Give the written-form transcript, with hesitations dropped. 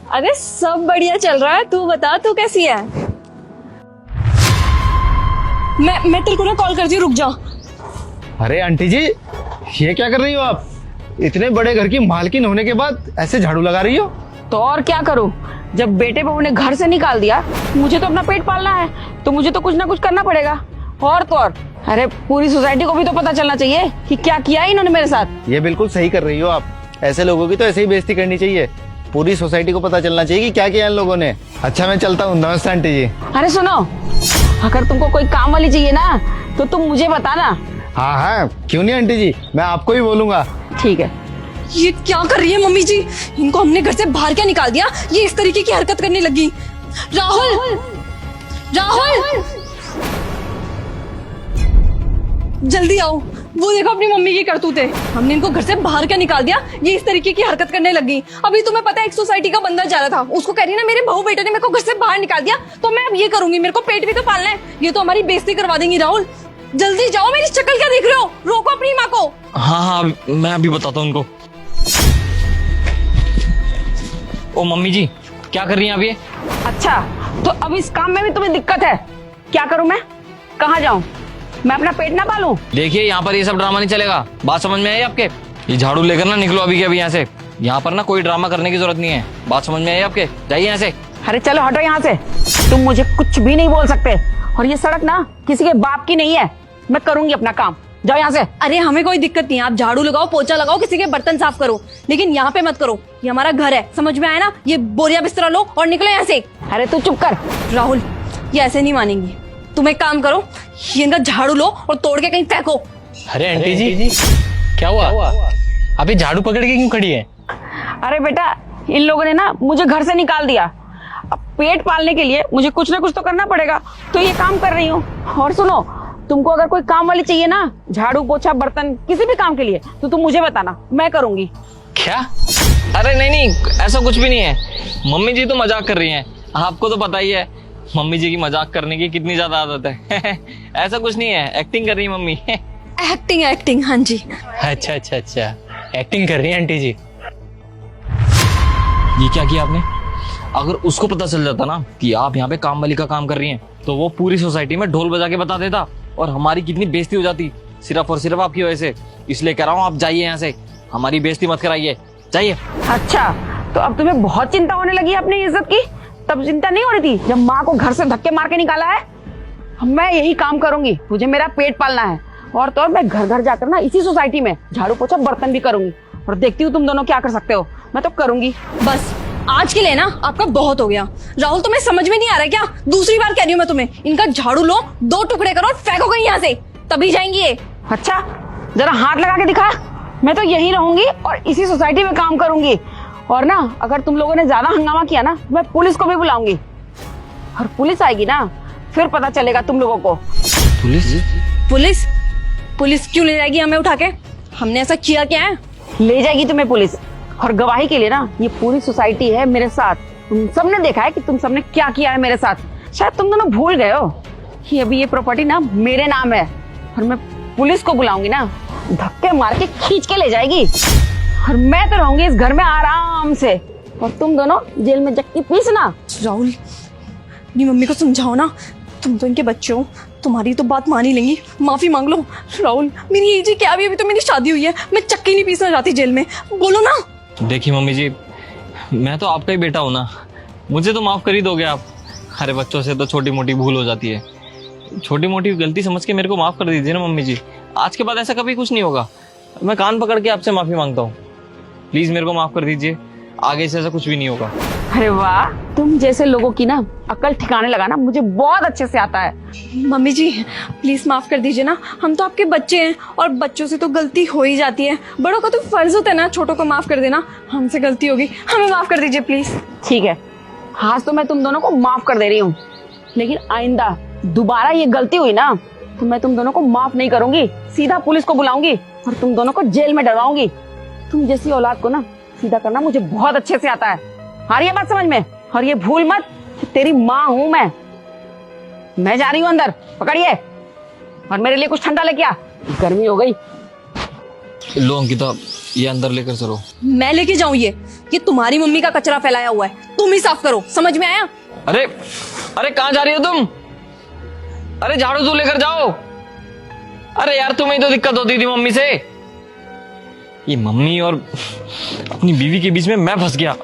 अरे सब बढ़िया चल रहा है, तू बता तू कैसी है। मैं तेरे को ना कॉल करती हूँ, रुक जा। अरे आंटी जी, ये क्या कर रही हो आप? इतने बड़े घर की मालकिन होने के बाद ऐसे झाड़ू लगा रही हो? तो और क्या करूँ, जब बेटे बहू ने घर से निकाल दिया, मुझे तो अपना पेट पालना है, तो मुझे तो कुछ ना कुछ करना पड़ेगा। और तो और, अरे पूरी सोसाइटी को भी तो पता चलना चाहिए कि क्या किया है इन्होंने मेरे साथ। ये बिल्कुल सही कर रही हो आप। ऐसे लोगों की तो ऐसे ही बेइज्जती करनी चाहिए। पूरी सोसाइटी को पता चलना चाहिए कि क्या किया इन लोगों ने। अच्छा मैं चलता हूँ, नमस्ते आंटी जी। अरे सुनो, अगर तुमको कोई काम वाली चाहिए ना तो तुम मुझे बताना। हाँ हाँ, क्यों नहीं आंटी जी, मैं आपको ही बोलूंगा। ठीक है। ये क्या कर रही है मम्मी जी? इनको हमने घर से बाहर क्या निकाल दिया, ये इस तरीके की हरकत करने लगी। राहुल, राहुल, जल्दी आओ। वो देखो अपनी मम्मी की करतूतें। हमने इनको घर से बाहर क्या निकाल दिया, ये इस तरीके की हरकत करने लगी। अभी तुम्हें पता है एक सोसाइटी का बंदा जा रहा था, उसको कह रही ना मेरे बहू बेटे ने मेरे को घर से बाहर निकाल दिया, तो मैं अब ये करूंगी, मेरे को पेट भी तो पालना है। ये तो हमारी बेइज्जती करवा देंगी। राहुल जल्दी जाओ, मेरी शक्ल क्या देख रहे हो, रोको अपनी माँ को। हाँ हाँ, मैं अभी बताता हूँ उनको। ओ मम्मी जी, क्या कर रही हैं आप ये? अच्छा, तो अब इस काम में भी तुम्हें दिक्कत है? क्या करूं मैं, कहाँ जाऊं? मैं अपना पेट ना पालूं? देखिए यहाँ पर ये सब ड्रामा नहीं चलेगा। बात समझ में आई आपके? ये झाड़ू लेकर ना निकलो अभी के अभी यहाँ से। यहाँ पर ना कोई ड्रामा करने की जरूरत नहीं है। बात समझ में आई आपके? जाइए यहाँ से। अरे चलो हटो यहाँ से, तुम मुझे कुछ भी नहीं बोल सकते। और ये सड़क ना किसी के बाप की नहीं है, मैं करूंगी अपना काम। जाओ यहाँ से। अरे हमें कोई दिक्कत नहीं है, आप झाड़ू लगाओ, पोछा लगाओ, किसी के बर्तन साफ करो, लेकिन यहाँ पे मत करो। ये हमारा घर है, समझ में आया ना? ये बोरिया बिस्तरा लो और निकलो यहाँ से। अरे तू चुप कर। राहुल, ये ऐसे नहीं मानेंगी। तुम एक काम करो, ये इनका झाड़ू लो और तोड़ के कहीं फेंको। अरे आंटी जी, क्या हुआ? आप ये झाड़ू पकड़ के क्यों खड़ी है? अरे बेटा, इन लोगों ने ना मुझे घर से निकाल दिया। अब पेट पालने के लिए मुझे कुछ ना कुछ तो करना पड़ेगा, तो ये काम कर रही हूँ। और सुनो, तुमको अगर कोई काम वाली चाहिए ना, झाड़ू पोछा बर्तन किसी भी काम के लिए, तो तुम मुझे बताना, मैं करूंगी। क्या? अरे नहीं नहीं, ऐसा कुछ भी नहीं है। मम्मी जी तो मजाक कर रही हैं। आपको तो पता ही है मम्मी जी की मजाक करने की कितनी ज्यादा आदत है। ऐसा कुछ नहीं है, एक्टिंग कर रही है मम्मी। एक्टिंग एक्टिंग, हाँ जी। अच्छा अच्छा अच्छा, एक्टिंग कर रही है आंटी जी। ये क्या किया आपने? अगर उसको पता चल जाता ना कि आप यहाँ पे काम वाली का काम कर रही हैं, तो वो पूरी सोसाइटी में ढोल बजा के बता देता और हमारी कितनी बेइज्जती हो जाती, सिर्फ और सिर्फ आपकी वजह से। इसलिए कह रहा हूँ, आप जाइए यहाँ से, हमारी बेइज्जती मत कराइए, जाइए। अच्छा, तो अब तुम्हें बहुत चिंता होने लगी है अपनी इज्जत की? तब चिंता नहीं हो रही थी जब माँ को घर से धक्के मार के निकाला है? मैं यही काम करूंगी, मुझे मेरा पेट पालना है। और तो और मैं घर घर जाकर ना इसी सोसाइटी में झाड़ू पोछा बर्तन भी करूंगी, और देखती हूँ तुम दोनों क्या कर सकते हो। मैं तो करूंगी। बस आज के लिए ना आपका बहुत हो गया। राहुल तुम्हें समझ में नहीं आ रहा क्या? दूसरी बार कह रही हूँ मैं तुम्हें, इनका झाड़ू लो, 2 टुकड़े करो और फेंको कहीं यहाँ से, तभी जाएंगी ये। अच्छा, जरा हाथ लगा के दिखा। मैं तो यही रहूंगी और इसी सोसाइटी में काम करूंगी। और ना अगर तुम लोगों ने ज्यादा हंगामा किया ना, मैं पुलिस को भी बुलाऊंगी, और पुलिस आएगी ना फिर पता चलेगा तुम लोगों को। पुलिस? पुलिस? पुलिस क्यों ले जाएगी हमें उठा के? हमने ऐसा किया क्या है? ले जाएगी तुम्हें पुलिस, और गवाही के लिए ना ये पूरी सोसाइटी है मेरे साथ। तुम सबने देखा है कि तुम सबने क्या किया है मेरे साथ। शायद तुम दोनों भूल गए हो कि अभी ये प्रॉपर्टी ना मेरे नाम है, और मैं पुलिस को बुलाऊंगी ना, धक्के मार के खींच के ले जाएगी, और मैं तो रहूंगी इस घर में आराम से, और तुम दोनों जेल में जक्की पीसना। राहुल, अपनी मम्मी को समझाओ ना, तुम तो इनके बच्चे हो, तुम्हारी तो बात मान ही लेंगी। माफी मांग लो। राहुल, मेरी एज क्या भी, अभी तो मेरी शादी हुई है, मैं चक्की नहीं पीसना चाहती जेल में, बोलो ना। देखिए मम्मी जी, मैं तो आपका ही बेटा हूँ ना, मुझे तो माफ कर ही दोगे आप। अरे बच्चों से तो छोटी मोटी भूल हो जाती है, छोटी मोटी गलती समझ के मेरे को माफ कर दीजिए ना मम्मी जी। आज के बाद ऐसा कभी कुछ नहीं होगा। मैं कान पकड़ के आपसे माफी मांगता हूँ, प्लीज मेरे को माफ कर दीजिए, आगे से ऐसा कुछ भी नहीं होगा। अरे वाह, तुम जैसे लोगों की ना अकल ठिकाने लगाना मुझे बहुत अच्छे से आता है। मम्मी जी प्लीज माफ कर दीजिए ना, हम तो आपके बच्चे हैं, और बच्चों से तो गलती हो ही जाती है। बड़ों का तो फर्ज होता है ना छोटों को माफ कर देना। हमसे गलती होगी, हमें माफ कर दीजिए प्लीज। ठीक है, आज तो मैं तुम दोनों को माफ कर दे रही हूँ, लेकिन आइंदा दोबारा ये गलती हुई ना तो मैं तुम दोनों को माफ नहीं करूंगी, सीधा पुलिस को बुलाऊंगी और तुम दोनों को जेल में डलवाऊंगी। तुम जैसी औलाद को ना सीधा करना मुझे बहुत अच्छे से आता है। आ रही है बात समझ में? और ये भूल मत कि तेरी माँ हूं मैं जा रही हूँ अंदर, पकड़िए, और मेरे लिए कुछ ठंडा लेके आ, गर्मी हो गई। लो अंकिता, ये अंदर लेकर चलो। मैं लेके जाऊं ये तुम्हारी मम्मी का कचरा फैलाया हुआ है, तुम ही साफ करो, समझ में आया? अरे अरे कहाँ जा रही हो तुम? अरे झाड़ू तू लेकर जाओ। अरे यार तुम्हें तो दिक्कत होती थी मम्मी से, ये मम्मी और अपनी बीवी के बीच में मैं फंस गया।